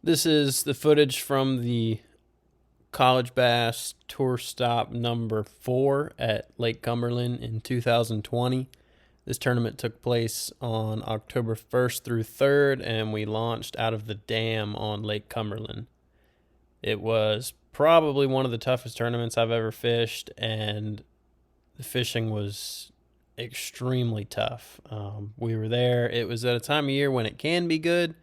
This is the footage from the college bass tour stop number 4 at Lake Cumberland in 2020. This tournament took place on October 1st through 3rd, and we launched out of the dam on Lake Cumberland. It was probably one of the toughest tournaments I've ever fished, and the fishing was extremely tough. We were there. It was at a time of year when it can be good,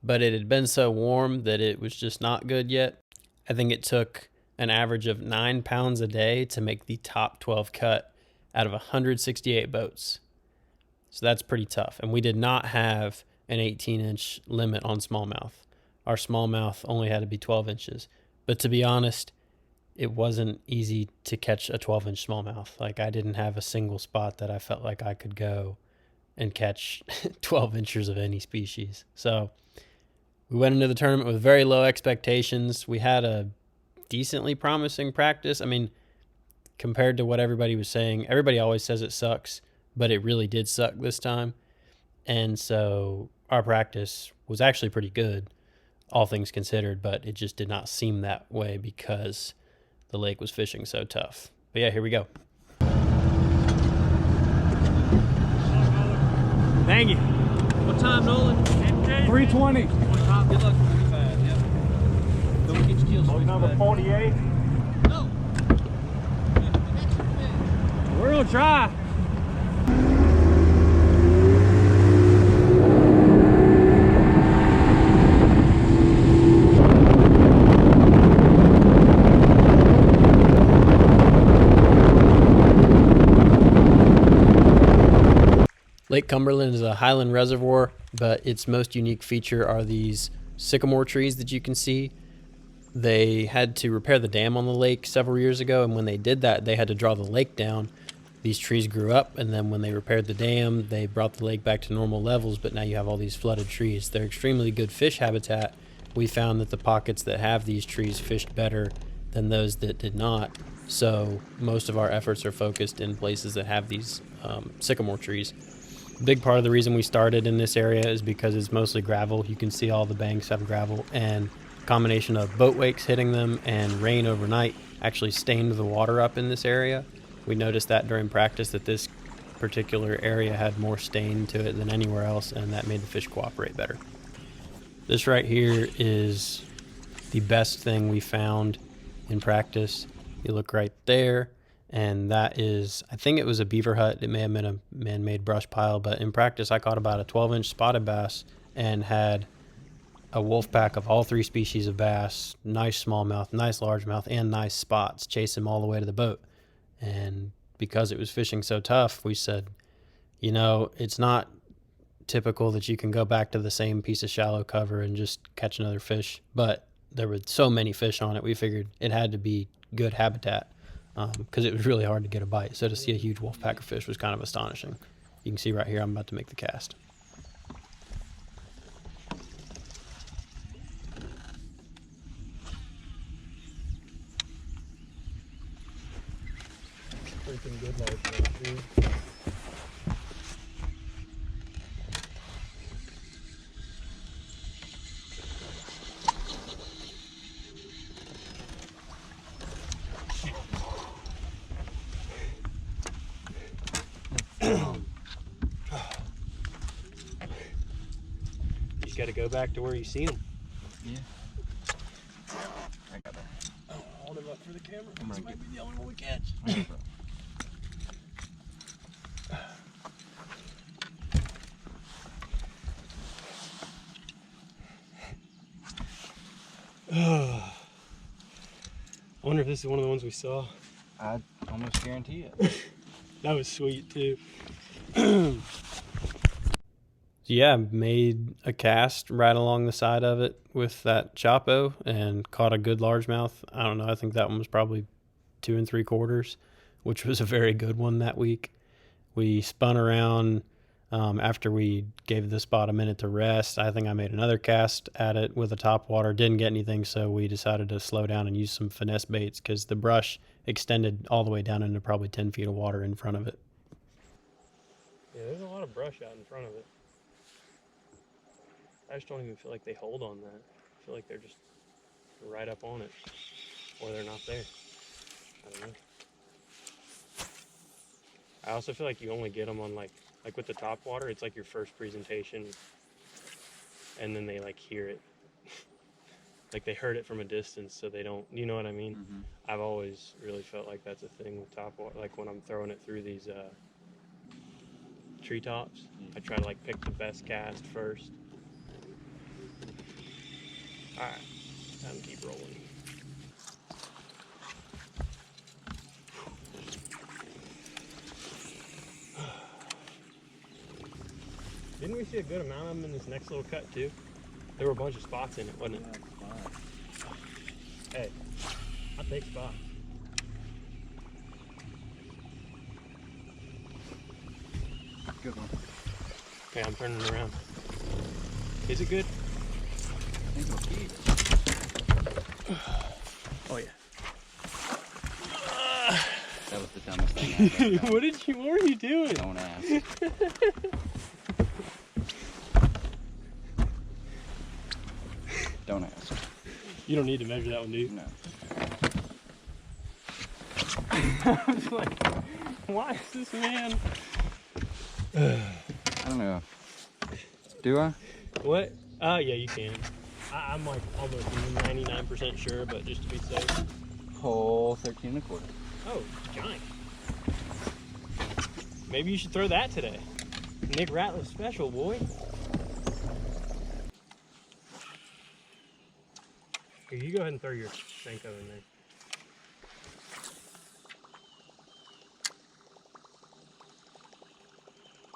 but it had been so warm that it was just not good yet. I think it took an average of 9 pounds a day to make the top 12 cut out of 168 boats. So that's pretty tough. And we did not have an 18-inch limit on smallmouth. Our smallmouth only had to be 12 inches. But to be honest, it wasn't easy to catch a 12-inch smallmouth. Like, I didn't have a single spot that I felt like I could go and catch 12 inches of any species. So we went into the tournament with very low expectations. We had a decently promising practice. I mean, compared to what everybody was saying, everybody always says it sucks, but it really did suck this time. And so our practice was actually pretty good, all things considered, but it just did not seem that way because the lake was fishing so tough. But yeah, here we go. Thank you. What time, Nolan? 320. Good luck with 45, yep. Don't get your kills. Boat number 48. No. We're gonna try. Lake Cumberland is a highland reservoir, but its most unique feature are these sycamore trees that you can see. They had to repair the dam on the lake several years ago, and when they did that, they had to draw the lake down. These trees grew up, and then when they repaired the dam, they brought the lake back to normal levels, but now you have all these flooded trees. They're extremely good fish habitat. We found that the pockets that have these trees fished better than those that did not, so most of our efforts are focused in places that have these sycamore trees. Big part of the reason we started in this area is because it's mostly gravel. You can see all the banks have gravel, and combination of boat wakes hitting them and rain overnight actually stained the water up in this area. We noticed that during practice that this particular area had more stain to it than anywhere else, and that made the fish cooperate better. This right here is the best thing we found in practice. You look right there, and that is, I think it was a beaver hut. It may have been a man-made brush pile, but in practice I caught about a 12-inch spotted bass and had a wolf pack of all 3 species of bass, nice smallmouth, nice largemouth, and nice spots, chase him all the way to the boat. And because it was fishing so tough, we said, you know, it's not typical that you can go back to the same piece of shallow cover and just catch another fish, but there were so many fish on it, we figured it had to be good habitat. Because it was really hard to get a bite. So to see a huge wolf pack of fish was kind of astonishing. You can see right here, I'm about to make the cast. Freaking good largemouth, dude. You got to go back to where you seen them. Yeah. I got that. Oh, hold him up for the camera. This might be the only one we catch. I wonder if this is one of the ones we saw. I almost guarantee it. That was sweet too. Yeah, I made a cast right along the side of it with that Chapo and caught a good largemouth. I don't know, I think that one was probably 2 3/4, which was a very good one that week. We spun around after we gave the spot a minute to rest. I think I made another cast at it with a topwater. Didn't get anything, so we decided to slow down and use some finesse baits because the brush extended all the way down into probably 10 feet of water in front of it. Yeah, there's a lot of brush out in front of it. I just don't even feel like they hold on that. feel like they're just right up on it, or they're not there. I don't know. I also feel like you only get them on like with the topwater, it's like your first presentation, and then they like hear it. Like they heard it from a distance, so they don't, you know what I mean? Mm-hmm. I've always really felt like that's a thing with topwater. Like when I'm throwing it through these treetops, I try to like pick the best cast first. All right, time to keep rolling. Didn't we see a good amount of them in this next little cut too? There were a bunch of spots in it, wasn't it? Hey, I take spots. Good one. Okay, I'm turning around. Is it good? I think it'll keep. Oh yeah. That was the dumbest thing I've ever done. What were you doing? Don't ask. Don't ask. You don't need to measure that one, do you? No. I was like, why is this man? I don't know. Do I? What? Yeah, you can. I'm like almost 99% sure, but just to be safe. Hole 13 and a quarter. Oh, giant. Maybe you should throw that today. Nick Ratliff special, boy. Here, you go ahead and throw your Senko in there.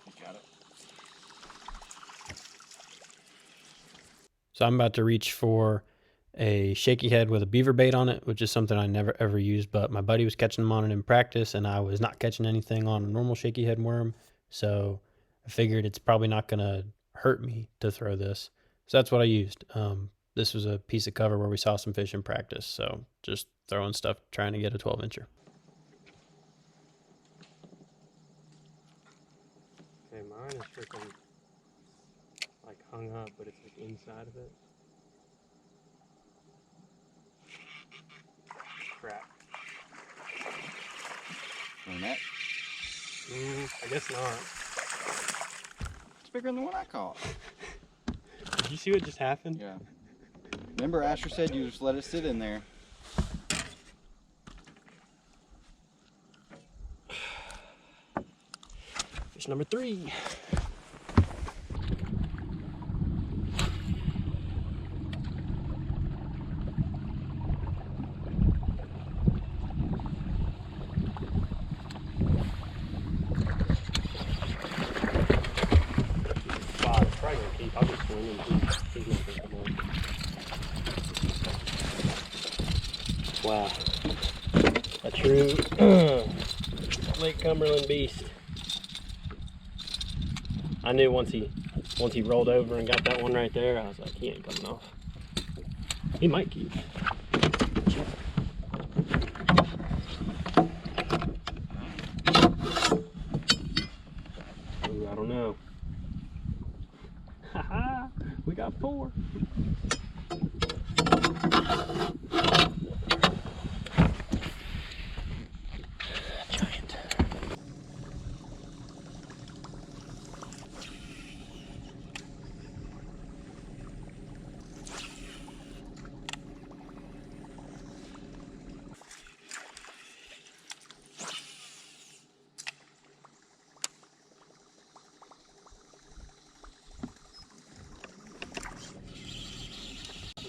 You got it. So I'm about to reach for a shaky head with a beaver bait on it, which is something I never ever used, but my buddy was catching them on it in practice, and I was not catching anything on a normal shaky head worm, so I figured it's probably not going to hurt me to throw this. So that's what I used. This was a piece of cover where we saw some fish in practice, so just throwing stuff, trying to get a 12-incher. Okay, mine is freaking like hung up, but it's like inside of it. Crap. Net? I guess not. It's bigger than the one I caught. Did you see what just happened? Yeah. Remember Asher said you just let it sit in there. Fish number 3. Wow, it's probably gonna keep. I'll just swing him. He's not gonna come on. Wow. A true Lake Cumberland beast. I knew once he rolled over and got that one right there, I was like, he ain't coming off. He might keep. Ooh, I don't know. Haha, we got 4. Giant.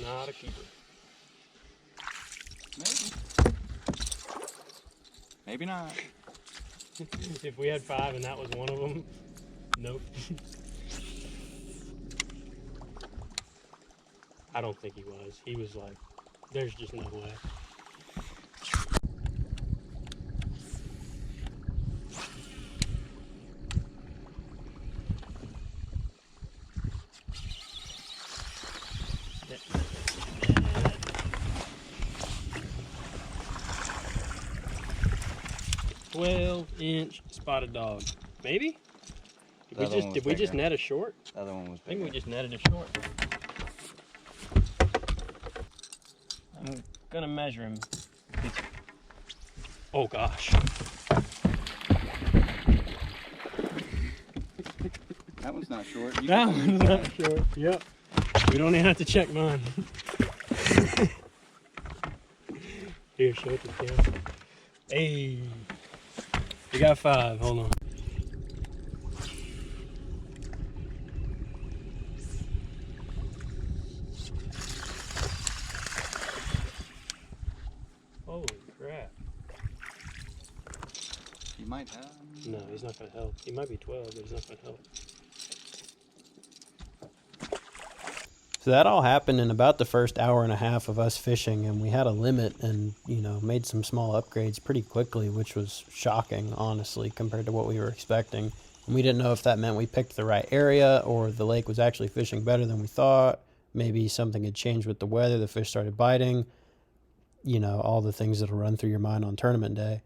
Not a keeper. Maybe. Maybe not. If we had 5 and that was one of them, nope. I don't think he was. He was like, there's just no way. "12-inch spotted dog." Maybe? Did we just net a short? The other one was I think bigger. we just netted a short. gonna measure him. Oh gosh. That one's not short. That one's not short. Yep. We don't even have to check mine. Here, show it to Tim. Hey. We got 5. Hold on. Holy crap. He might have. No, he's not going to help. He might be 12, but he's not going to help. So that all happened in about the first hour and a half of us fishing, and we had a limit and, made some small upgrades pretty quickly, which was shocking, honestly, compared to what we were expecting. And we didn't know if that meant we picked the right area or the lake was actually fishing better than we thought. Maybe something had changed with the weather, the fish started biting, all the things that'll run through your mind on tournament day.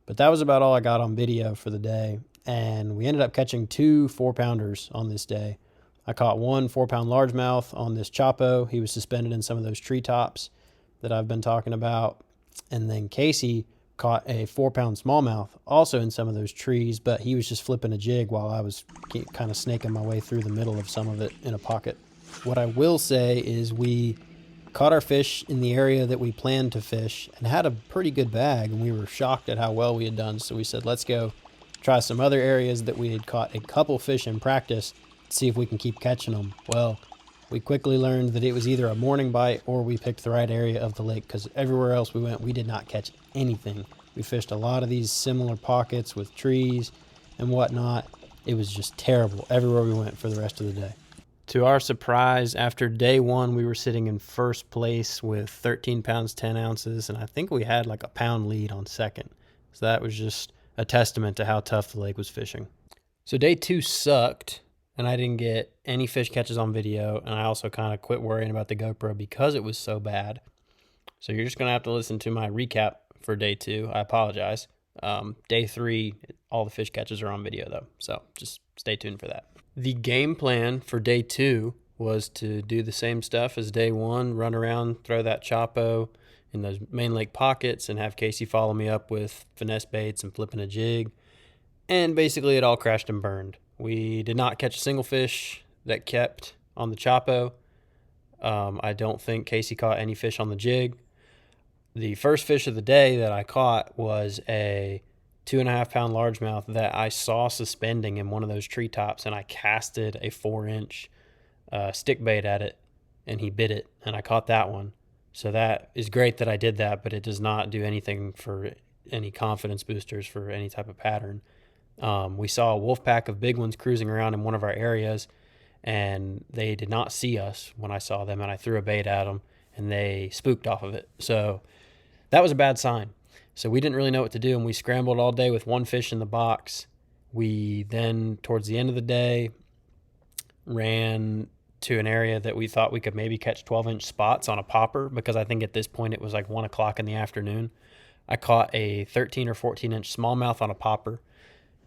But that was about all I got on video for the day, and we ended up catching 2 4-pounders on this day. I caught 1 4-pound largemouth on this Chapo. He was suspended in some of those treetops that I've been talking about. And then Casey caught a 4-pound smallmouth also in some of those trees, but he was just flipping a jig while I was kind of snaking my way through the middle of some of it in a pocket. What I will say is we caught our fish in the area that we planned to fish and had a pretty good bag, and we were shocked at how well we had done. So we said, let's go try some other areas that we had caught a couple fish in practice, see if we can keep catching them. Well, we quickly learned that it was either a morning bite or we picked the right area of the lake, because everywhere else we went, we did not catch anything. We fished a lot of these similar pockets with trees and whatnot. It was just terrible everywhere we went for the rest of the day. To our surprise, after day 1, we were sitting in first place with 13 pounds, 10 ounces, and I think we had like a pound lead on second. So that was just a testament to how tough the lake was fishing. So day 2 sucked, and I didn't get any fish catches on video, and I also kind of quit worrying about the GoPro because it was so bad. So you're just going to have to listen to my recap for day 2. I apologize. Day 3, all the fish catches are on video though, so just stay tuned for that. The game plan for day 2 was to do the same stuff as day 1, run around, throw that Chapo in those main lake pockets, and have Casey follow me up with finesse baits and flipping a jig. And basically it all crashed and burned. We did not catch a single fish that kept on the Chapo. I don't think Casey caught any fish on the jig. The first fish of the day that I caught was a 2.5-pound largemouth that I saw suspending in one of those treetops, and I casted a 4-inch stick bait at it, and he bit it, and I caught that one. So that is great that I did that, but it does not do anything for any confidence boosters for any type of pattern. We saw a wolf pack of big ones cruising around in one of our areas, and they did not see us when I saw them, and I threw a bait at them, and they spooked off of it. So that was a bad sign. So we didn't really know what to do, and we scrambled all day with 1 fish in the box. We then, towards the end of the day, ran to an area that we thought we could maybe catch 12-inch spots on a popper, because I think at this point it was like 1 o'clock in the afternoon. I caught a 13 or 14-inch smallmouth on a popper,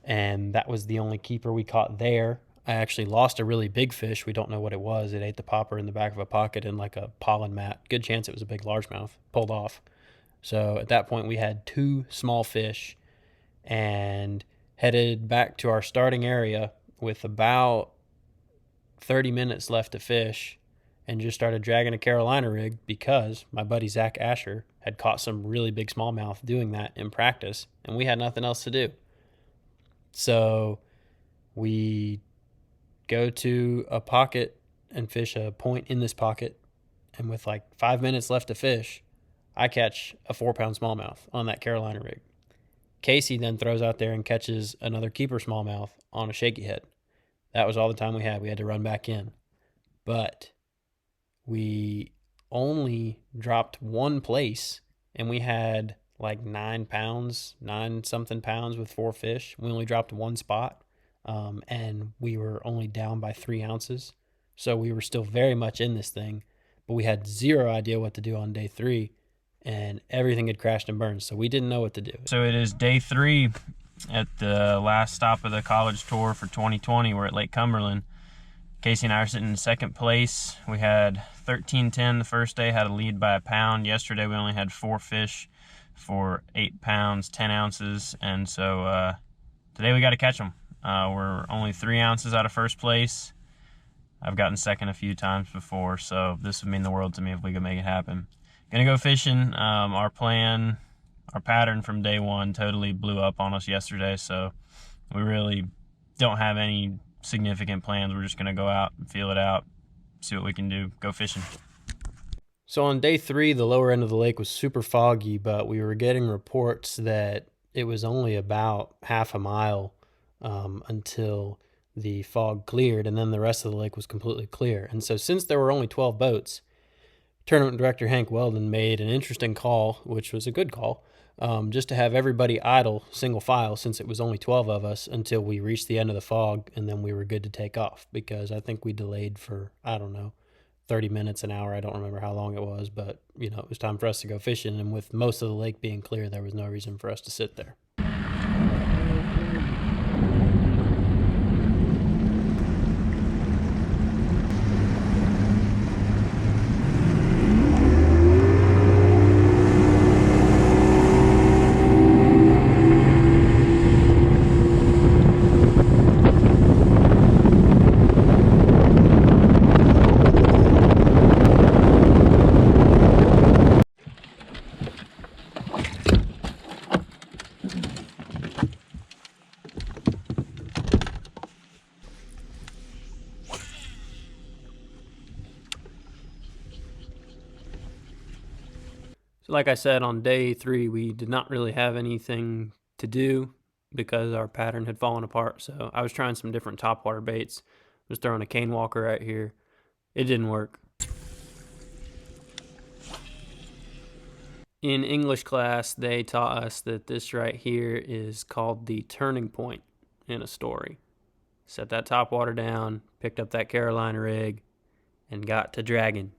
and that was the only keeper we caught there. I actually lost a really big fish. We don't know what it was. It ate the popper in the back of a pocket in like a pollen mat. Good chance it was a big largemouth. Pulled off. So at that point we had 2 small fish and headed back to our starting area with about 30 minutes left to fish, and just started dragging a Carolina rig because my buddy Zach Asher had caught some really big smallmouth doing that in practice, and we had nothing else to do. So we go to a pocket and fish a point in this pocket, and with like 5 minutes left to fish, I catch a 4-pound smallmouth on that Carolina rig. Casey then throws out there and catches another keeper smallmouth on a shaky head. That was all the time we had. We had to run back in. But we only dropped 1 place, and we had like 9 something pounds with 4 fish. We only dropped 1 spot, and we were only down by 3 ounces. So we were still very much in this thing, but we had 0 idea what to do on day 3, and everything had crashed and burned. So we didn't know what to do. So it is day 3 at the last stop of the college tour for 2020. We're at Lake Cumberland. Casey and I are sitting in second place. We had 13-10 the first day, had a lead by a pound. Yesterday we only had 4 fish for 8 pounds, 10 ounces, and so today we got to catch them. We're only 3 ounces out of first place. I've gotten second a few times before, so this would mean the world to me if we could make it happen. Gonna go fishing. Our plan, our pattern from day one totally blew up on us yesterday, so we really don't have any significant plans. We're just gonna go out and feel it out, see what we can do, go fishing. So on day 3, the lower end of the lake was super foggy, but we were getting reports that it was only about half a mile until the fog cleared, and then the rest of the lake was completely clear. And so since there were only 12 boats, tournament director Hank Weldon made an interesting call, which was a good call, just to have everybody idle single file, since it was only 12 of us, until we reached the end of the fog, and then we were good to take off, because I think we delayed for, I don't know, 30 minutes, an hour. I don't remember how long it was, but it was time for us to go fishing, and with most of the lake being clear, there was no reason for us to sit there. Like I said, on day 3, we did not really have anything to do because our pattern had fallen apart. So I was trying some different topwater baits. I was throwing a cane walker right here. It didn't work. In English class, they taught us that this right here is called the turning point in a story. Set that topwater down, picked up that Carolina rig, and got to dragging.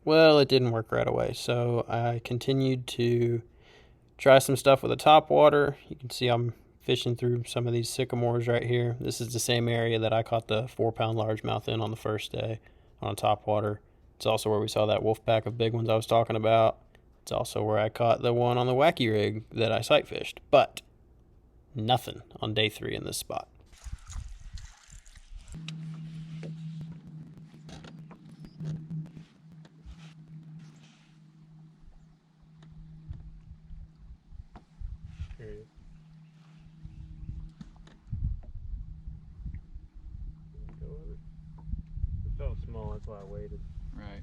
Well, it didn't work right away, so I continued to try some stuff with a topwater. You can see I'm fishing through some of these sycamores right here. This is the same area that I caught the 4-pound largemouth in on the first day on a topwater. It's also where we saw that wolf pack of big ones I was talking about. It's also where I caught the one on the wacky rig that I sight fished, but nothing on day 3 in this spot. It felt small, that's why I waited. Right.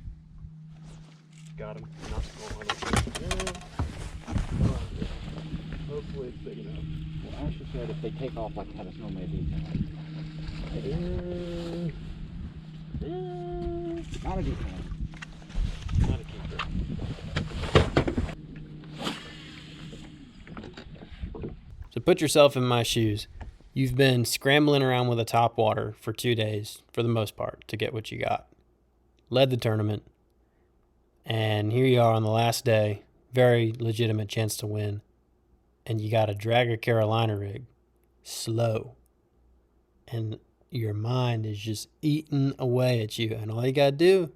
Got him. Not small. Hopefully it's big enough. Well, Asher said if they take off like that, it's no maybe. Not a decent one. Not a keeper. So put yourself in my shoes. You've been scrambling around with a topwater for 2 days, for the most part, to get what you got. Led the tournament, and here you are on the last day, very legitimate chance to win, and you got to drag a Carolina rig, slow, and your mind is just eating away at you, and all you got to do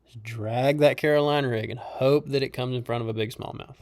is drag that Carolina rig and hope that it comes in front of a big smallmouth.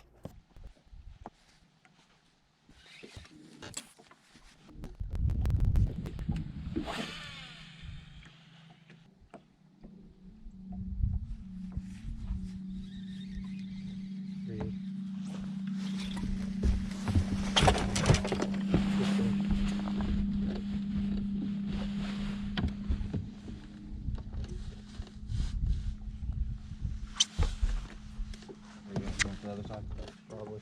Probably.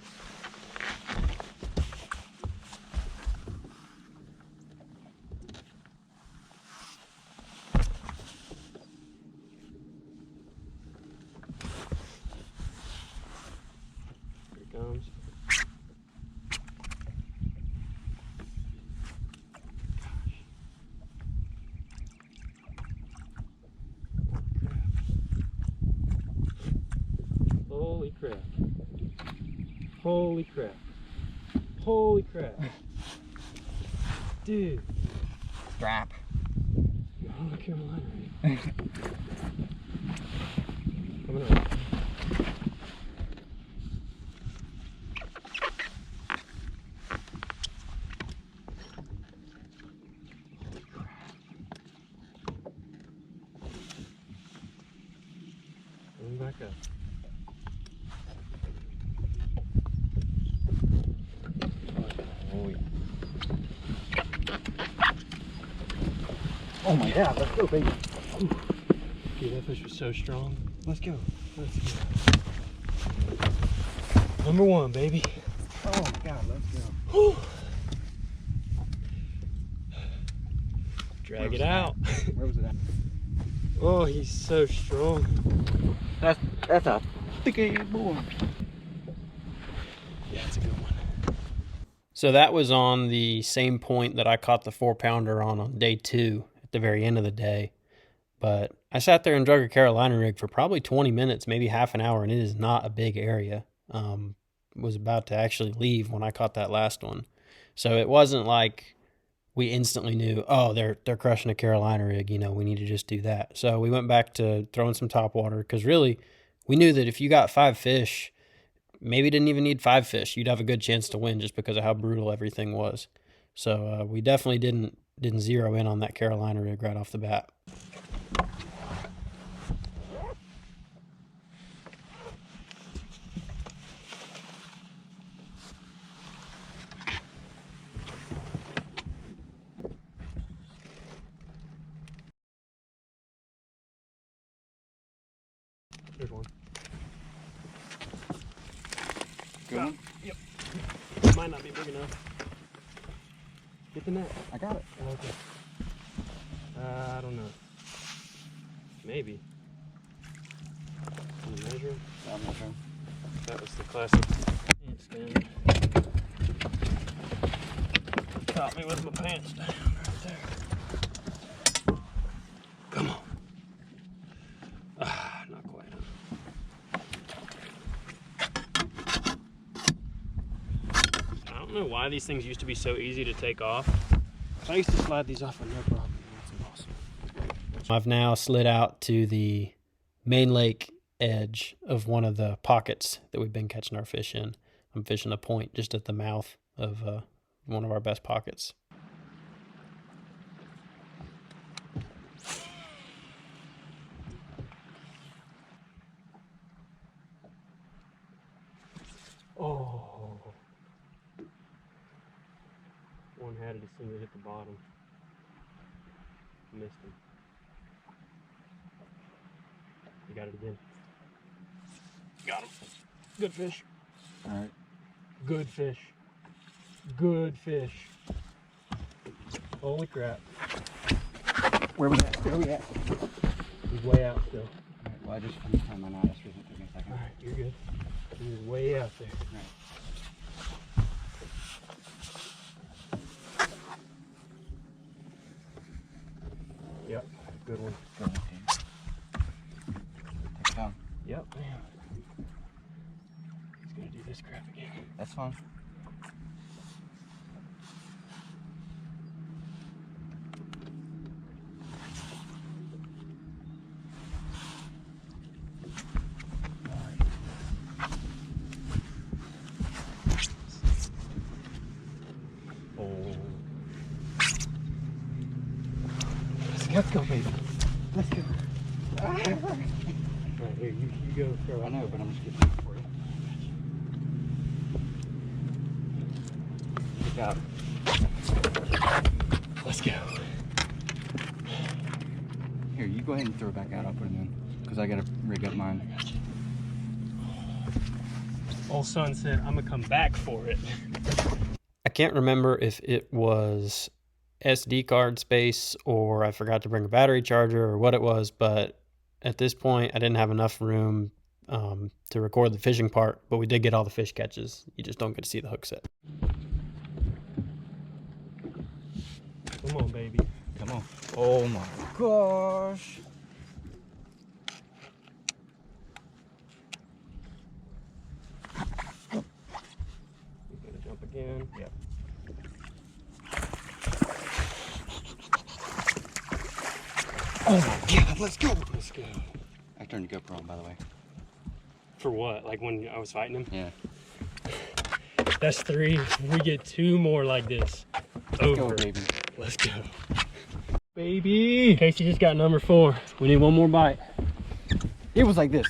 Here it comes. Holy crap. Holy crap. Holy crap. Dude. Strap. Oh, Carolina. Coming up. Coming back up. Oh, yeah. Oh my God, let's go, baby. Dude, that fish was so strong. Let's go. Let's go. Number one, baby. Oh my God, let's go. Whew. Drag it out. Where was it at? Oh, he's so strong. That's a thicky boy. Yeah, it's a good one. So that was on the same point that I caught the 4-pounder on day 2 at the very end of the day. But I sat there and drug a Carolina rig for probably 20 minutes, maybe half an hour, and it is not a big area. Was about to actually leave when I caught that last one. So it wasn't like we instantly knew, oh, they're crushing a Carolina rig, you know, we need to just do that. So we went back to throwing some topwater because really we knew that if you got 5 fish, maybe didn't even need 5 fish, you'd have a good chance to win just because of how brutal everything was. So we definitely didn't zero in on that Carolina rig right off the bat. There's one. Good one? Yep. Might not be big enough. Get the net. I got it. Okay. I don't know. Maybe. Can you measure? I'm not sure. That was the classic handstand. Caught me with my pants down right there. Come on. Ah, not quite. I don't know why these things used to be so easy to take off. I used to slide these off with no problem. That's awesome. I've now slid out to the main lake edge of one of the pockets that we've been catching our fish in. I'm fishing a point just at the mouth of one of our best pockets. Oh. One had it as soon as it hit the bottom. Missed him. You got it again. Got him. Good fish. All right. Good fish. Good fish. Holy crap. Where was that? Where we at? He's way out still. All right, well, I just finished tying my knot. This reason took me a second. Alright, you're good. He's way out there. Right. Yep. Good one. Good one, team. Take it down. Yep. He's gonna do this crap again. That's fine. Let's go, baby. Let's go. Right here, you go throw I out know, there. but I'm just getting it for you. Look out. Let's go. Here, you go ahead and throw it back out. I'll put it in. Because I got to rig up mine. Old son said, I'm going to come back for it. I can't remember if it was SD card space or I forgot to bring a battery charger or what it was, but at this point I didn't have enough room to record the fishing part, but we did get all the fish catches. You just don't get to see the hook set. Come on, baby. Come on. Oh my gosh. then? Yep. Oh my God, let's go. Let's go. I turned the GoPro on, by the way. For what? Like when I was fighting him? Yeah. That's 3. We get 2 more like this. Let's Over. go, baby. Let's go. Baby! Casey just got number 4. We need one more bite. It was like this.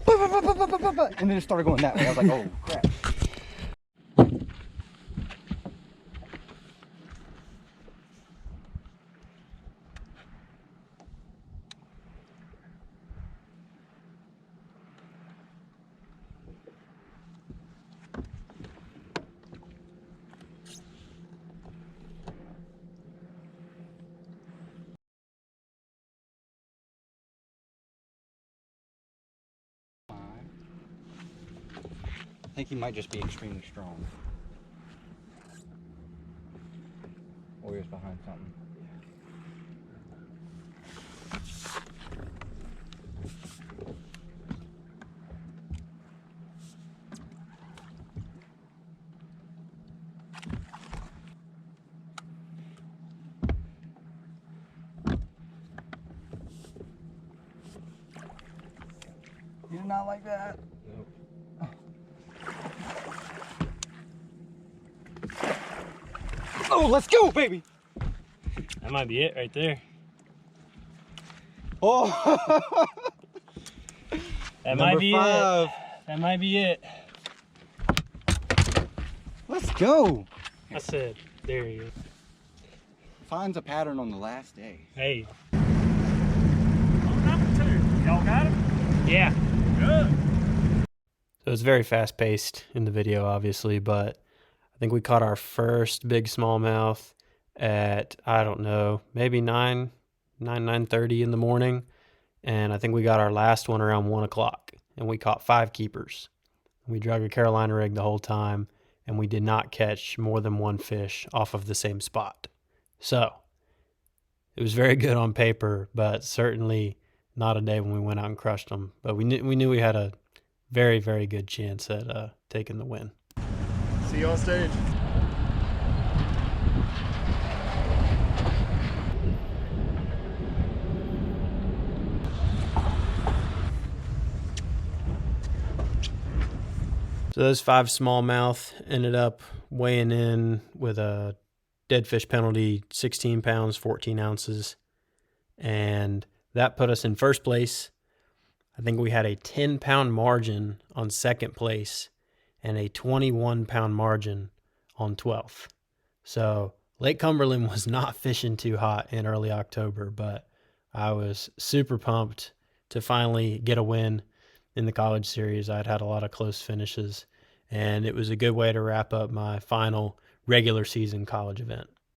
And then it started going that way. I was like, oh crap. I think he might just be extremely strong. Or he was behind something. You did not like that? Nope. Oh, let's go, baby! That might be it right there. Oh! That might be 5. it. That might be it. Let's go! I said, there he is. Finds a pattern on the last day. Hey. Number 2. Y'all got him? Yeah. Good. So it's very fast paced in the video, obviously, but I think we caught our first big smallmouth at, I don't know, maybe 9:30 in the morning. And I think we got our last one around 1 o'clock, and we caught 5 keepers. We drug a Carolina rig the whole time, and we did not catch more than 1 fish off of the same spot. So it was very good on paper, but certainly not a day when we went out and crushed them. But we knew we had a very, very good chance at taking the win. See you on stage. So those 5 smallmouth ended up weighing in with a dead fish penalty, 16 pounds, 14 ounces. And that put us in first place. I think we had a 10-pound margin on second place and a 21-pound margin on 12th. So Lake Cumberland was not fishing too hot in early October, but I was super pumped to finally get a win in the college series. I'd had a lot of close finishes, and it was a good way to wrap up my final regular season college event.